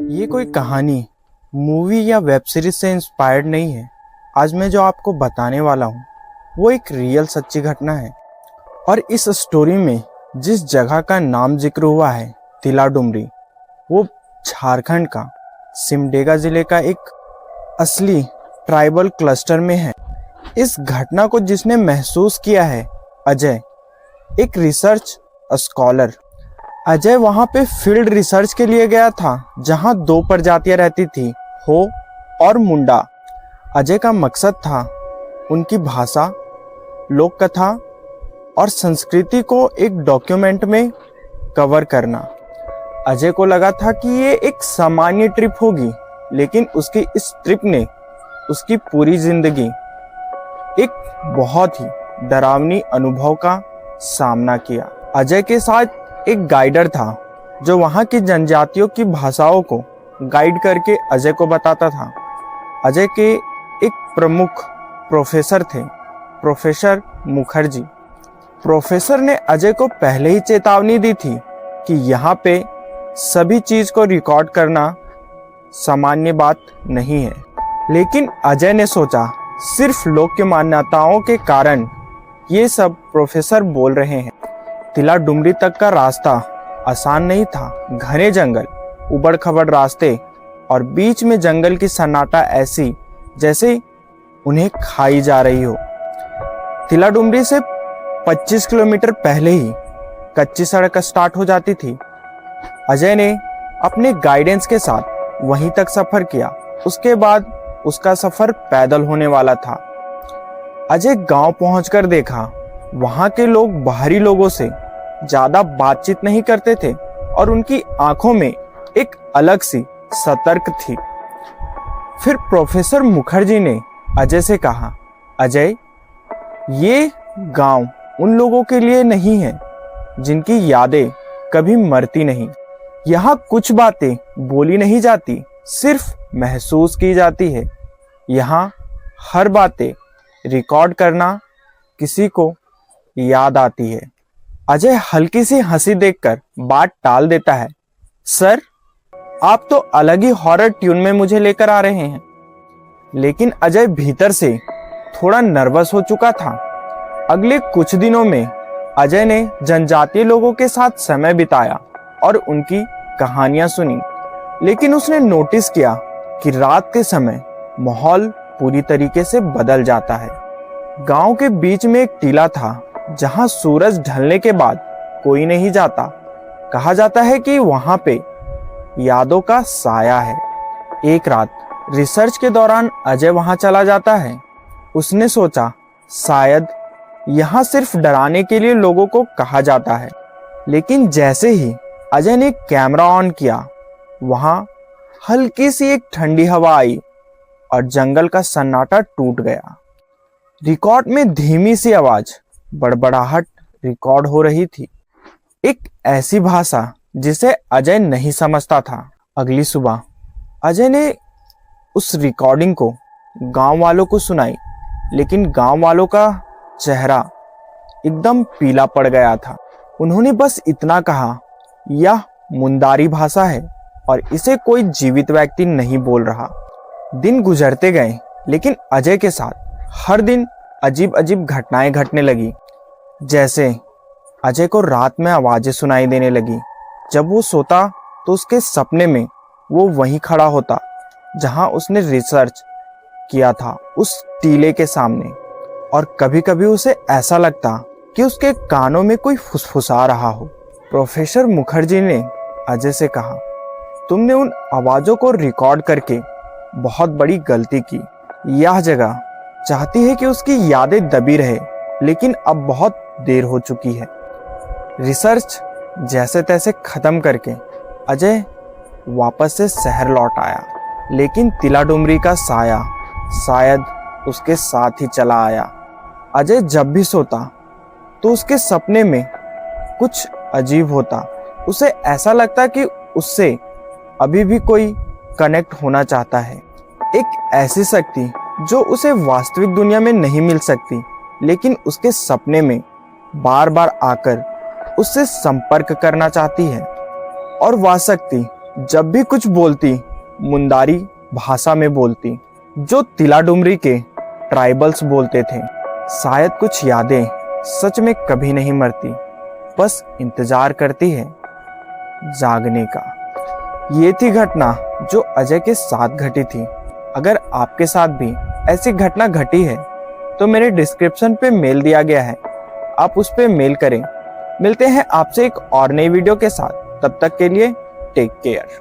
ये कोई कहानी, मूवी या वेब सीरीज से इंस्पायर्ड नहीं है। आज मैं जो आपको बताने वाला हूँ वो एक रियल सच्ची घटना है। और इस स्टोरी में जिस जगह का नाम जिक्र हुआ है, तिला डुमरी, वो झारखंड का सिमडेगा जिले का एक असली ट्राइबल क्लस्टर में है। इस घटना को जिसने महसूस किया है, अजय, एक रिसर्च स्कॉलर। अजय वहां पे फील्ड रिसर्च के लिए गया था, जहां दो प्रजातियां रहती थी, हो और मुंडा। अजय का मकसद था उनकी भाषा, लोक कथा और संस्कृति को एक डॉक्यूमेंट में कवर करना। अजय को लगा था कि ये एक सामान्य ट्रिप होगी, लेकिन उसकी इस ट्रिप ने उसकी पूरी जिंदगी एक बहुत ही डरावनी अनुभव का सामना किया। अजय के साथ एक गाइडर था जो वहां की जनजातियों की भाषाओं को गाइड करके अजय को बताता था। अजय के एक प्रमुख प्रोफेसर थे, प्रोफेसर मुखर्जी। प्रोफेसर ने अजय को पहले ही चेतावनी दी थी कि यहाँ पे सभी चीज को रिकॉर्ड करना सामान्य बात नहीं है। लेकिन अजय ने सोचा, सिर्फ लोक की मान्यताओं के कारण ये सब प्रोफेसर बोल रहे हैं। तिला डुमरी तक का रास्ता आसान नहीं था। घने जंगल, उबड़ खबड़ रास्ते और बीच में जंगल की सन्नाटा ऐसी जैसे उन्हें खाई जा रही हो। तिला डुमरी से 25 किलोमीटर पहले ही कच्ची सड़क स्टार्ट हो जाती थी। अजय ने अपने गाइडेंस के साथ वहीं तक सफर किया। उसके बाद उसका सफर पैदल होने वाला था। अजय गांव पहुंचकर देखा, वहां के लोग बाहरी लोगों से ज्यादा बातचीत नहीं करते थे और उनकी आंखों में एक अलग सी सतर्क थी। फिर प्रोफेसर मुखर्जी ने अजय से कहा, अजय, ये गांव उन लोगों के लिए नहीं है जिनकी यादें कभी मरती नहीं। यहाँ कुछ बातें बोली नहीं जाती, सिर्फ महसूस की जाती है। यहाँ हर बातें रिकॉर्ड करना किसी को याद आती है। अजय हल्की सी हंसी देखकर बात टाल देता है, सर, आप तो अलग ही हॉरर ट्यून में मुझे लेकर आ रहे हैं। लेकिन अजय भीतर से थोड़ा नर्वस हो चुका था। अगले कुछ दिनों में अजय ने जनजातीय लोगों के साथ समय बिताया और उनकी कहानियां सुनी। लेकिन उसने नोटिस किया कि रात के समय माहौल पूरी तरीके से बदल जाता है। गांव के बीच में एक टीला था जहां सूरज ढलने के बाद कोई नहीं जाता। कहा जाता है कि वहां पे यादों का साया है। एक रात रिसर्च के दौरान अजय वहां चला जाता है। उसने सोचा, शायद यहाँ सिर्फ डराने के लिए लोगों को कहा जाता है। लेकिन जैसे ही अजय ने कैमरा ऑन किया, वहां हल्की सी एक ठंडी हवा आई और जंगल का सन्नाटा टूट गया। रिकॉर्ड में धीमी सी आवाज, बड़बड़ाहट रिकॉर्ड हो रही थी, एक ऐसी भाषा जिसे अजय नहीं समझता था। अगली सुबह अजय ने उस रिकॉर्डिंग को गांव वालों को सुनाई, लेकिन गांव वालों का चेहरा एकदम पीला पड़ गया था। उन्होंने बस इतना कहा, यह मुंडारी भाषा है और इसे कोई जीवित व्यक्ति नहीं बोल रहा। दिन गुजरते गए, लेकिन अजय के साथ हर दिन अजीब अजीब घटनाएं घटने लगी। जैसे अजय को रात में आवाजें सुनाई देने लगी। जब वो सोता तो उसके सपने में वो वहीं खड़ा होता जहां उसने रिसर्च किया था, उस टीले के सामने। और कभी कभी उसे ऐसा लगता कि उसके कानों में कोई फुसफुसा रहा हो। प्रोफेसर मुखर्जी ने अजय से कहा, तुमने उन आवाजों को रिकॉर्ड करके बहुत बड़ी गलती की। यह जगह चाहती है कि उसकी यादें दबी रहे, लेकिन अब बहुत देर हो चुकी है। रिसर्च जैसे तैसे खत्म करके अजय वापस से शहर लौट आया, लेकिन तिला डुमरी का साया शायद उसके साथ ही चला आया। अजय जब भी सोता तो उसके सपने में कुछ अजीब होता। उसे ऐसा लगता कि उससे अभी भी कोई कनेक्ट होना चाहता है। एक ऐसी शक्ति जो उसे वास्तविक दुनिया में नहीं मिल सकती, लेकिन उसके सपने में बार बार आकर उससे संपर्क करना चाहती है। और वह शक्ति जब भी कुछ बोलती मुंदारी भाषा में बोलती, जो तिला डुमरी के ट्राइबल्स बोलते थे। शायद कुछ यादें सच में कभी नहीं मरती, बस इंतजार करती है जागने का। ये थी घटना जो अजय के साथ घटी थी। अगर आपके साथ भी ऐसी घटना घटी है तो मेरे डिस्क्रिप्शन पे मेल दिया गया है, आप उस पे मेल करें। मिलते हैं आपसे एक और नई वीडियो के साथ, तब तक के लिए टेक केयर।